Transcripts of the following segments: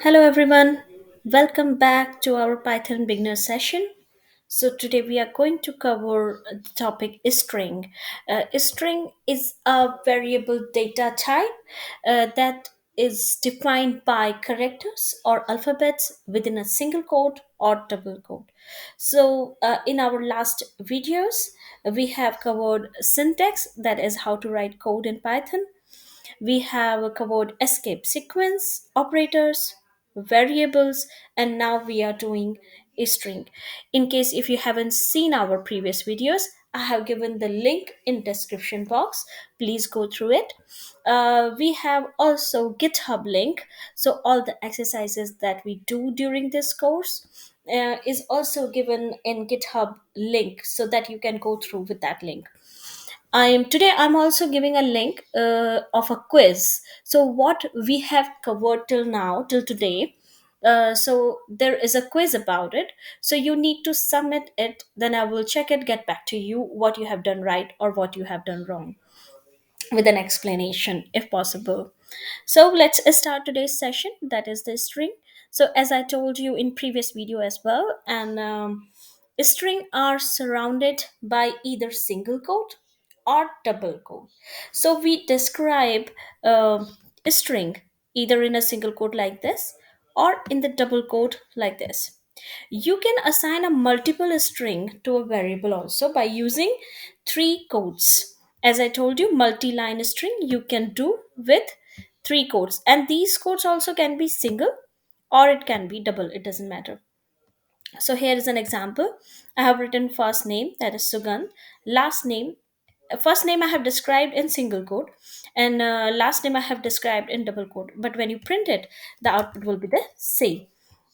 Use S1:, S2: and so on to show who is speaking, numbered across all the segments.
S1: Hello everyone, welcome back to our Python beginner session. So today we are going to cover the topic string. String is a variable data type that is defined by characters or alphabets within a single quote or double quote. So in our last videos, we have covered syntax, that is how to write code in Python. We have covered escape sequence, operators, variables, and now we are doing a string. In case if you haven't seen our previous videos, I have given the link in description box. Please go through it. We have also GitHub link, so all the exercises that we do during this course is also given in GitHub link so that you can go through with that link. I'm also giving a link of a quiz. So what we have covered till now, till today. So there is a quiz about it. So you need to submit it. Then I will check it, get back to you what you have done right or what you have done wrong with an explanation if possible. So let's start today's session. That is the string. So as I told you in previous video as well, and string are surrounded by either single quote or double quote. So we describe a string either in a single quote like this or in the double quote like this. You can assign a multiple string to a variable also by using three quotes. As I told you, multi-line string you can do with three quotes, and these quotes also can be single or it can be double, it doesn't matter. So here is an example. I have written first name, that is Sugandh. Last name, first name I have described in single quote, and last name I have described in double quote. But when you print it, the output will be the same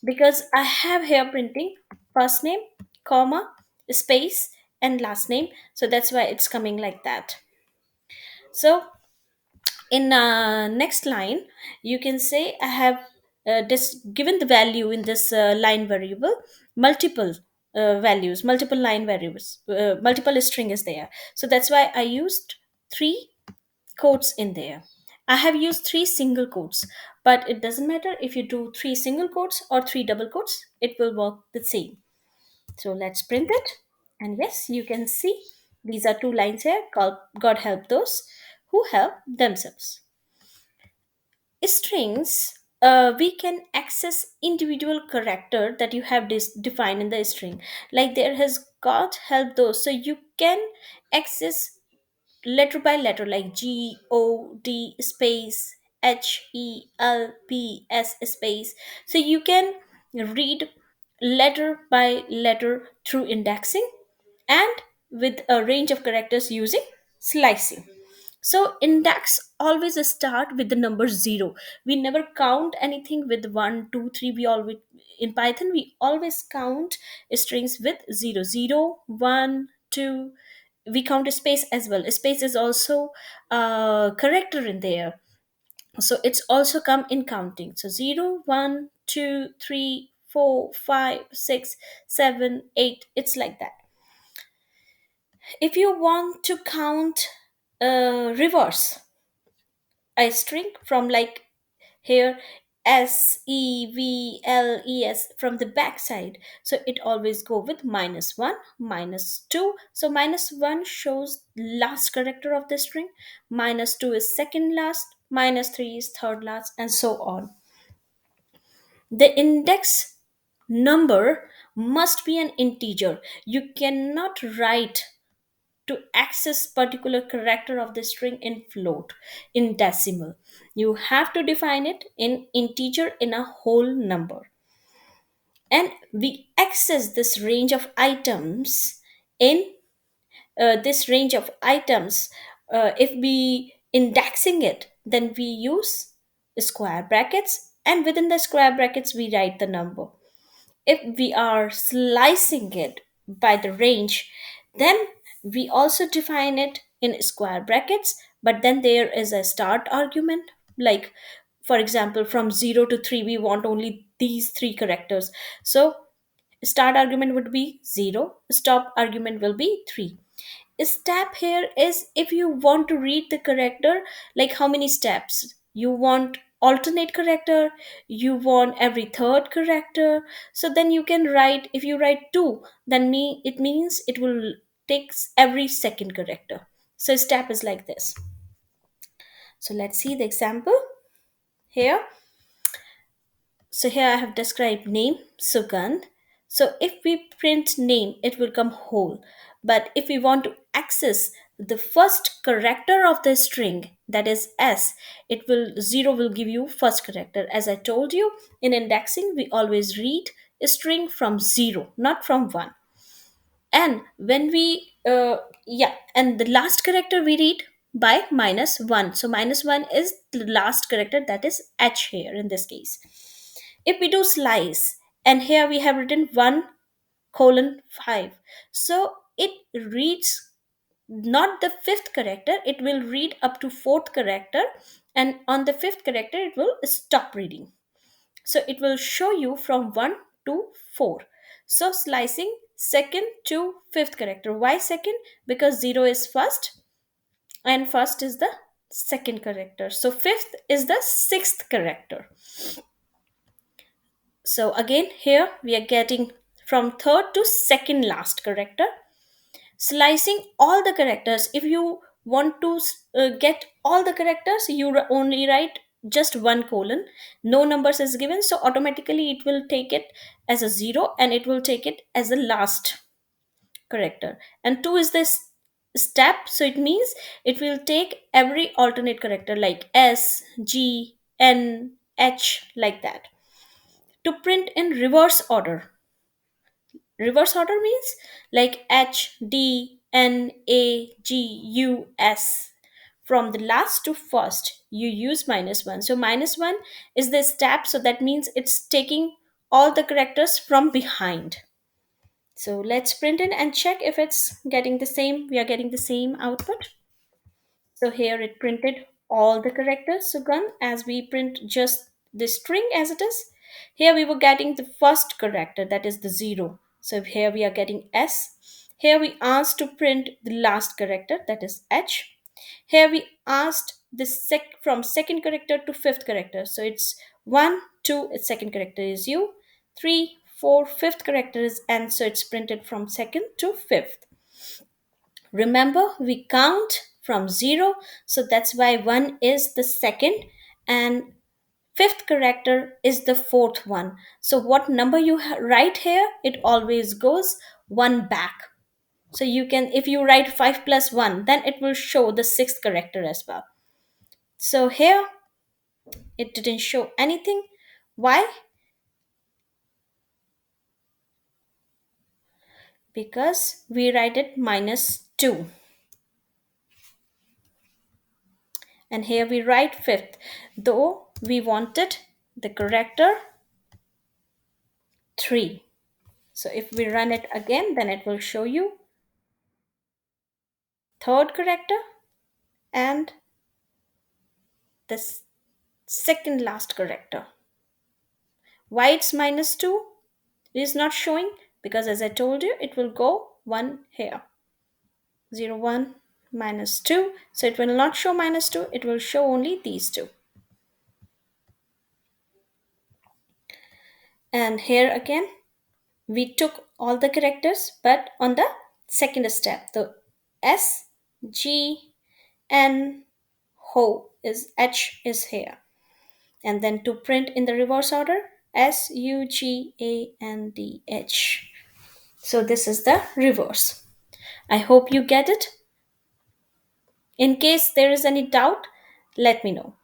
S1: because I have here printing first name, comma, space, and last name. So that's why it's coming like that. So in next line you can say I have given the value in this line variable multiple values, multiple line variables, multiple string is there, so that's why I used three quotes in there. I have used three single quotes, but it doesn't matter if you do three single quotes or three double quotes, it will work the same. So let's print it, and yes, you can see these are two lines here called God help those who help themselves. Strings, we can access individual character that you have defined in the string, like there has got help those, so you can access letter by letter like God space HELPS space, so you can read letter by letter through indexing and with a range of characters using slicing. So index always start with the number 0. We never count anything with one, 2, 3. We always in Python we always count strings with 0, 0, 1, 2. We count a space as well. A space is also a character in there. So it's also come in counting. So 0, 1, 2, 3, 4, 5, 6, 7, 8. It's like that. If you want to count reverse a string from like here SEVLES from the back side, so it always go with -1, -2. So -1 shows last character of the string, -2 is second last, -3 is third last, and so on. The index number must be an integer. You cannot write to access particular character of the string in float, in decimal. You have to define it in integer, in a whole number, and we access this range of items in this range of items. If we indexing it, then we use square brackets, and within the square brackets we write the number. If we are slicing it by the range, then we also define it in square brackets, but then there is a start argument. Like, for example, from 0 to 3, we want only these three characters. So, start argument would be 0, stop argument will be 3. Step here is if you want to read the character, like how many steps you want alternate character, you want every third character. So then you can write, if you write 2, then it means it will take every second character. So step is like this. So let's see the example here. So here I have described name, Sugandh. So if we print name, it will come whole. But if we want to access the first character of the string, that is S, it will 0 will give you first character. As I told you, in indexing, we always read a string from 0, not from 1. And when we and the last character we read by -1. So -1 is the last character, that is H here in this case. If we do slice, and here we have written 1:5, so it reads not the fifth character, it will read up to fourth character, and on the fifth character it will stop reading. So it will show you from 1 to 4. So slicing second to fifth character. Why second? Because 0 is first and first is the second character. So fifth is the sixth character. So again, here we are getting from third to second last character. Slicing all the characters. If you want to get all the characters, you only write just one colon. No numbers is given, so automatically it will take it as a 0 and it will take it as the last character. And 2 is this step, so it means it will take every alternate character like S, G, N, H, like that. To print in reverse order. Reverse order means like H, D, N, A, G, U, S. From the last to first, you use -1. So -1 is the step, so that means it's taking all the characters from behind. So let's print in and check if it's getting the same. We are getting the same output. So here it printed all the characters, Sugan, as we print just the string as it is. Here we were getting the first character, that is the 0. So here we are getting S. Here we asked to print the last character, that is H. Here we asked the from second character to fifth character. So it's 1, 2, its second character is U, 3, 4, fifth character is N. So it's printed from second to fifth. Remember, we count from 0, so that's why 1 is the second and fifth character is the fourth one. So what number you write here, it always goes 1 back. So you can, if you write 5 plus 1, then it will show the sixth character as well. So here it didn't show anything. Why? Because we write it -2. And here we write fifth, though we wanted the character 3. So if we run it again, then it will show you third character and the second last character. Why it's -2 is not showing? Because as I told you, it will go 1 here. 0, 1, -2. So it will not show -2, it will show only these two. And here again, we took all the characters, but on the second step, the S, G, N, Ho is H is here. And then to print in the reverse order, S, U, G, A, N, D, H. So this is the reverse. I hope you get it. In case there is any doubt, let me know.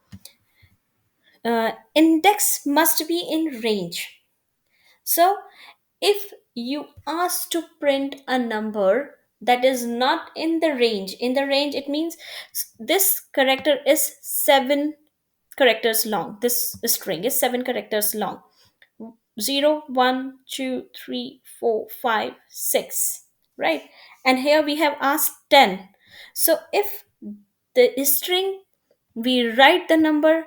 S1: Index must be in range. So if you ask to print a number that is not in the range it means this character is 7 characters long. This string is 7 characters long. 0, 1, 2, 3, 4, 5, 6, right? And here we have asked 10. So if the string, we write the number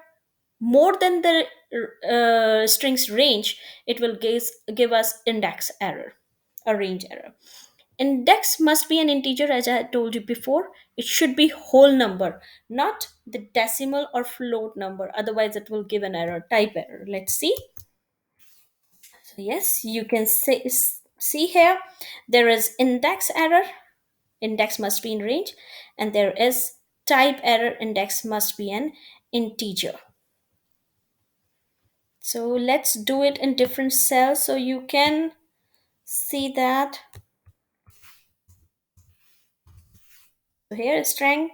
S1: more than the string's range, it will give us index error, a range error. Index must be an integer, as I had told you before. It should be whole number, not the decimal or float number. Otherwise, it will give an error, type error. Let's see. So yes, you can see here there is index error. Index must be in range, and there is type error. Index must be an integer. So let's do it in different cells so you can see that. So here is string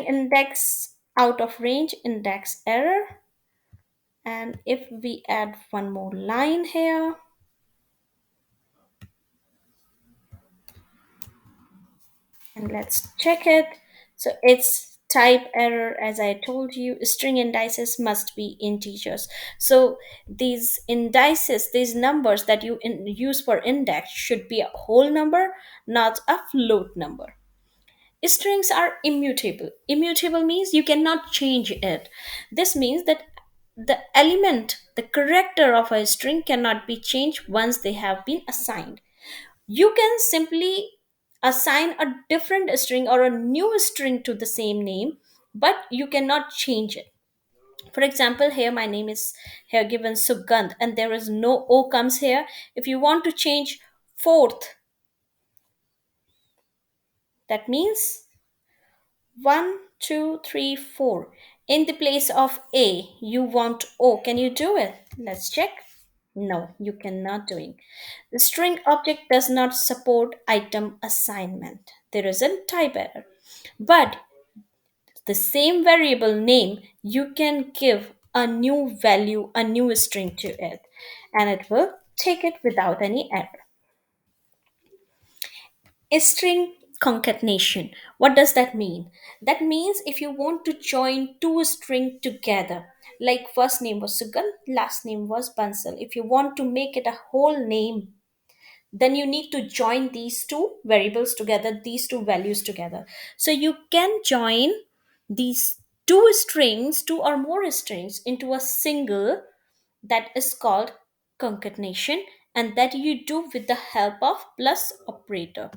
S1: index out of range, index error. And if we add one more line here, and let's check it. So it's type error, as I told you. String indices must be integers. So these indices, these numbers that you use for index, should be a whole number, not a float number. Strings are immutable. Immutable means you cannot change it. This means that the element, the character of a string cannot be changed once they have been assigned. You can simply assign a different string or a new string to the same name, but you cannot change it. For example, here my name is here given Sugandh, and there is no O comes here. If you want to change fourth, that means 1, 2, 3, 4. In the place of A, you want O. Can you do it? Let's check. No, you cannot do it. The string object does not support item assignment. There is a type error. But the same variable name, you can give a new value, a new string to it, and it will take it without any error. String concatenation. What does that mean? That means if you want to join two strings together, like first name was Sugandh, last name was Bansal. If you want to make it a whole name, then you need to join these two variables together, these two values together. So you can join these two strings, two or more strings, into a single, that is called concatenation, and that you do with the help of plus operator.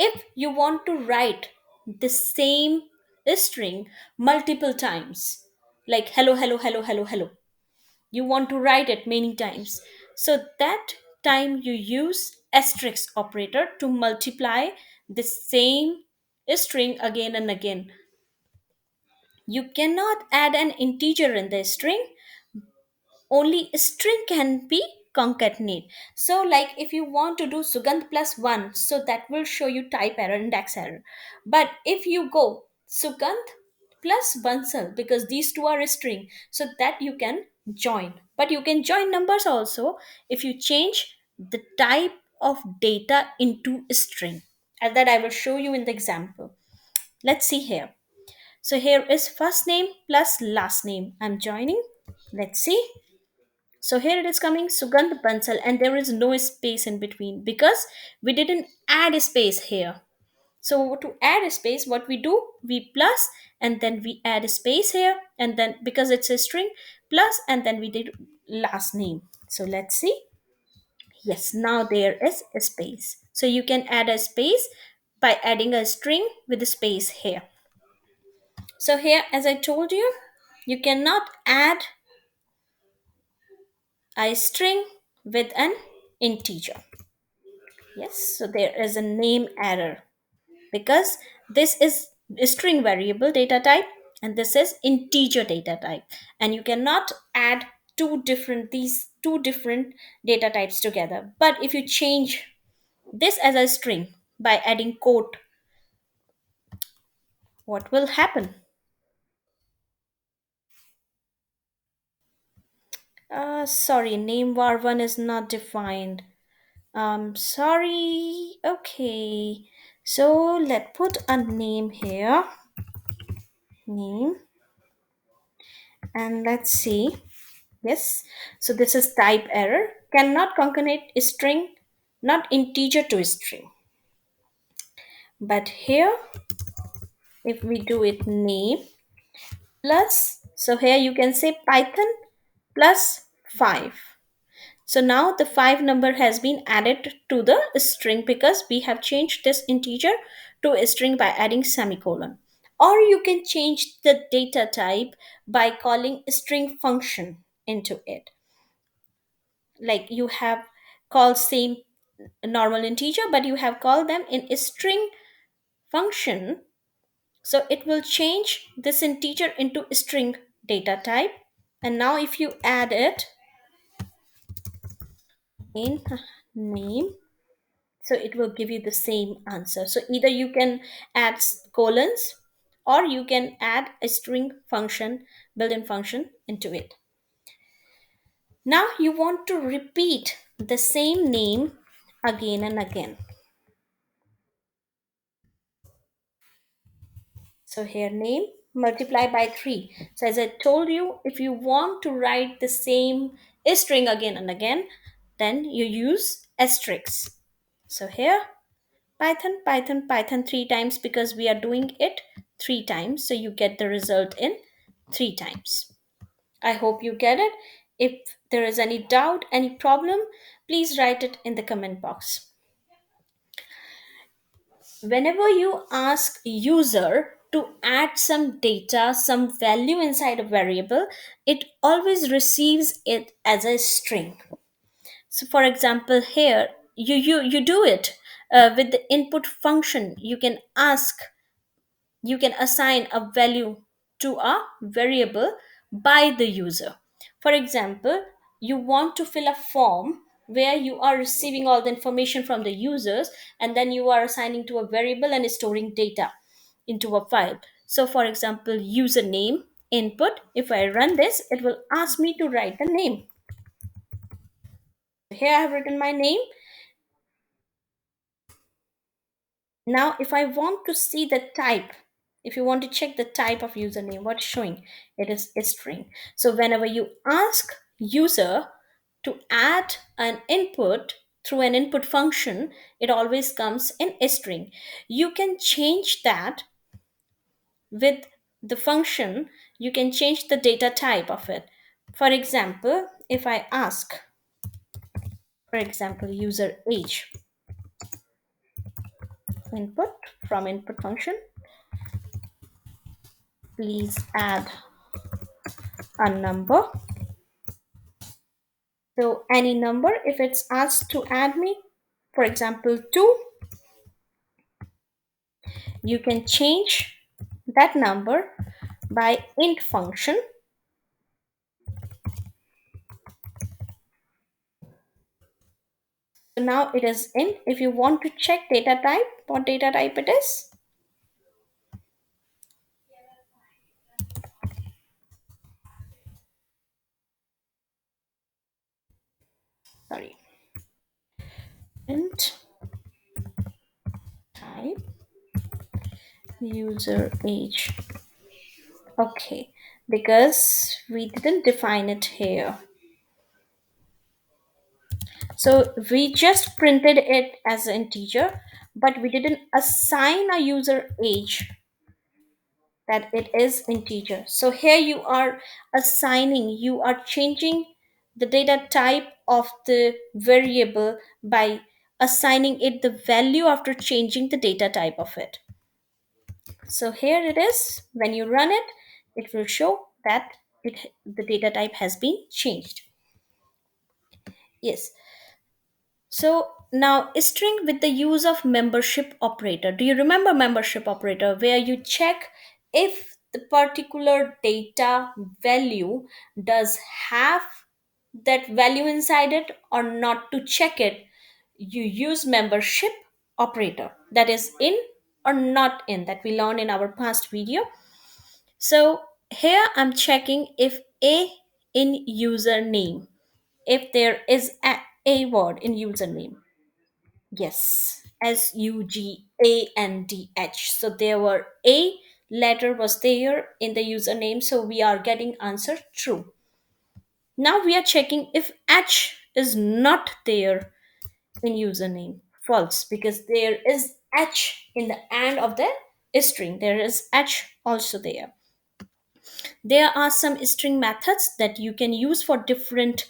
S1: If you want to write the same string multiple times, like hello, hello, hello, hello, hello, you want to write it many times. So that time you use asterisk operator to multiply the same string again and again. You cannot add an integer in the string, only a string can be concatenate. So like if you want to do Sugandh plus 1, so that will show you type error, index error. But if you go Sugandh plus Bansal, because these two are a string, so that you can join. But you can join numbers also if you change the type of data into a string, and that I will show you in the example. Let's see here. So here is first name plus last name, I'm joining. Let's see. So here it is coming Sugandh Bansal, and there is no space in between because we didn't add a space here. So to add a space, what we do, we plus and then we add a space here, and then because it's a string, plus and then we did last name. So let's see. Yes, now there is a space. So you can add a space by adding a string with a space here. So here, as I told you, you cannot add a string with an integer. Yes, so there is a name error because this is a string variable data type and this is integer data type, and you cannot add these two different data types together. But if you change this as a string by adding quote, what will happen? Sorry, name var1 is not defined. Sorry. Okay, so let's put a name here, name, and let's see. Yes, so this is type error. Cannot concatenate string, not integer to string. But here, if we do it name plus, so here you can say Python plus 5. So now the 5 number has been added to the string because we have changed this integer to a string by adding semicolon. Or you can change the data type by calling a string function into it. Like you have called same normal integer, but you have called them in a string function. So it will change this integer into a string data type. And now if you add it in name, so it will give you the same answer. So either you can add colons or you can add a string function, built-in function into it. Now you want to repeat the same name again and again. So here name multiply by 3. So as I told you, if you want to write the same string again and again, then you use asterisks. So here Python, Python, Python 3 times because we are doing it 3 times. So you get the result in 3 times. I hope you get it. If there is any doubt, any problem, please write it in the comment box. Whenever you ask user to add some data, some value inside a variable, it always receives it as a string. So for example here you do it with the input function. You can assign a value to a variable by the user. For example, you want to fill a form where you are receiving all the information from the users, and then you are assigning to a variable and storing data into a file. So for example, username input, if I run this, it will ask me to write the name. Here I have written my name. Now, if I want to see the type, if you want to check the type of username, what's showing? It is a string. So whenever you ask user to add an input through an input function, it always comes in a string. You can change that with the function. You can change the data type of it. For example, if I ask, for example, user age input from input function, please add a number. So any number, if it's asked to add me, for example 2, you can change that number by int function. So now it is int. If you want to check data type, what data type it is, sorry, int type user age. Okay, because we didn't define it here. So we just printed it as an integer, but we didn't assign a user age, that it is integer. So here you are assigning, you are changing the data type of the variable by assigning it the value after changing the data type of it. So here it is. When you run it, it will show that the data type has been changed. Yes. So now string with the use of membership operator. Do you remember membership operator, where you check if the particular data value does have that value inside it or not? To check it, you use membership operator, that is in or not in, that we learned in our past video. So here I'm checking if a in username, if there is a word in username. Yes, SUGANDH. So there were a letter was there in the username, so we are getting answer true. Now we are checking if H is not there in username. False, because there is H in the end of the string. There is H also there. There are some string methods that you can use for different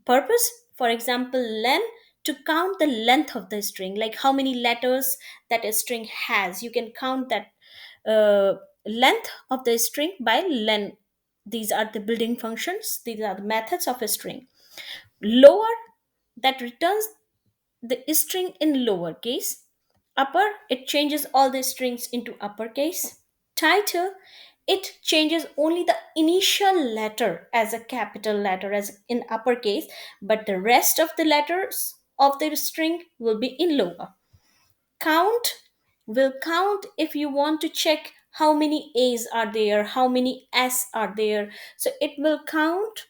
S1: purpose. For example, len, to count the length of the string, like how many letters that a string has. You can count that uh, length of the string by len. These are the building functions, these are the methods of a string. Lower, that returns the string in lowercase. Upper, it changes all the strings into uppercase. Title, it changes only the initial letter as a capital letter as in uppercase, but the rest of the letters of the string will be in lower. Count will count if you want to check how many A's are there, how many S are there. So it will count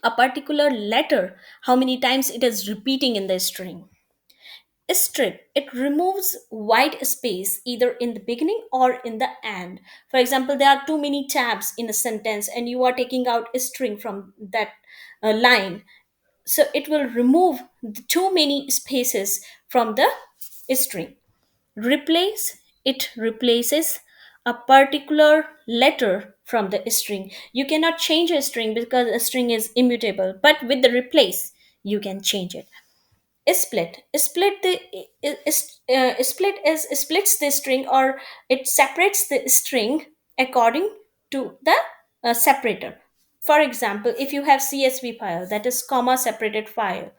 S1: a particular letter, how many times it is repeating in the string. Strip, it removes white space either in the beginning or in the end. For example, there are too many tabs in a sentence and you are taking out a string from that line, so it will remove the too many spaces from the string. Replace, it replaces a particular letter from the string. You cannot change a string because a string is immutable, but with the replace you can change it. Split is splits the string, or it separates the string according to the separator. For example, if you have csv file, that is comma separated file,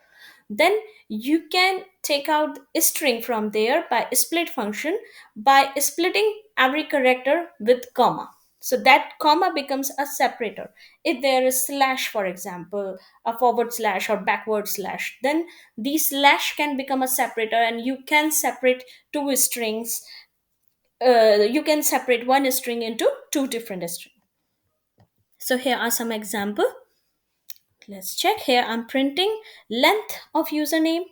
S1: then you can take out a string from there by a split function, by splitting every character with comma. So that comma becomes a separator. If there is slash, for example, a forward slash or backward slash, then the slash can become a separator and you can separate two strings. You can separate one string into two different strings. So here are some example. Let's check. Here I'm printing length of username.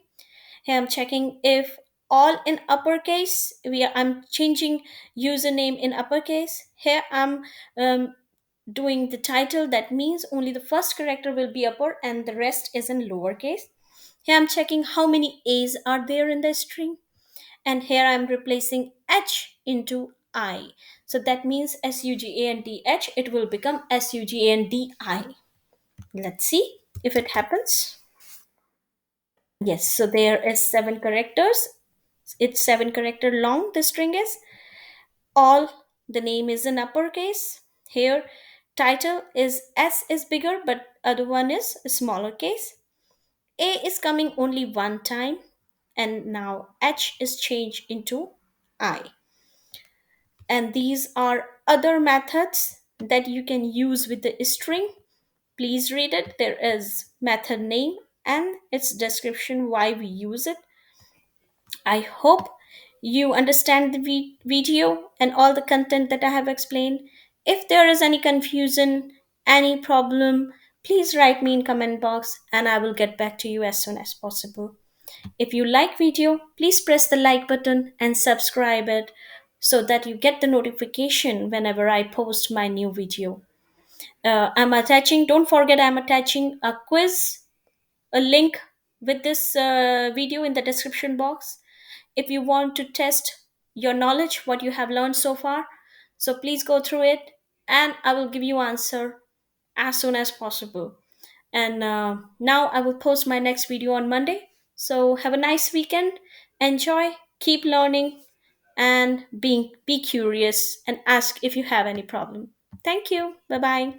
S1: Here I'm checking if all in uppercase. I'm changing username in uppercase. Here I'm doing the title. That means only the first character will be upper and the rest is in lowercase. Here I'm checking how many A's are there in the string. And here I'm replacing H into I. So that means SUGANDH, it will become SUGANDI. Let's see if it happens. Yes, so there is seven characters. It's seven character long. The string is all. The name is in uppercase. Here, title is S is bigger, but other one is smaller case. A is coming only one time, and now H is changed into I. And these are other methods that you can use with the string. Please read it. There is method name and its description why we use it. I hope you understand the video and all the content that I have explained. If there is any confusion, any problem, please write me in comment box and I will get back to you as soon as possible. If you like video, please press the like button and subscribe it so that you get the notification whenever I post my new video. Don't forget, I'm attaching a quiz, a link with this video in the description box if you want to test your knowledge, what you have learned so far. So please go through it and I will give you answer as soon as possible. And now I will post my next video on Monday. So have a nice weekend, enjoy, keep learning, and be curious and ask if you have any problem. Thank you. Bye bye.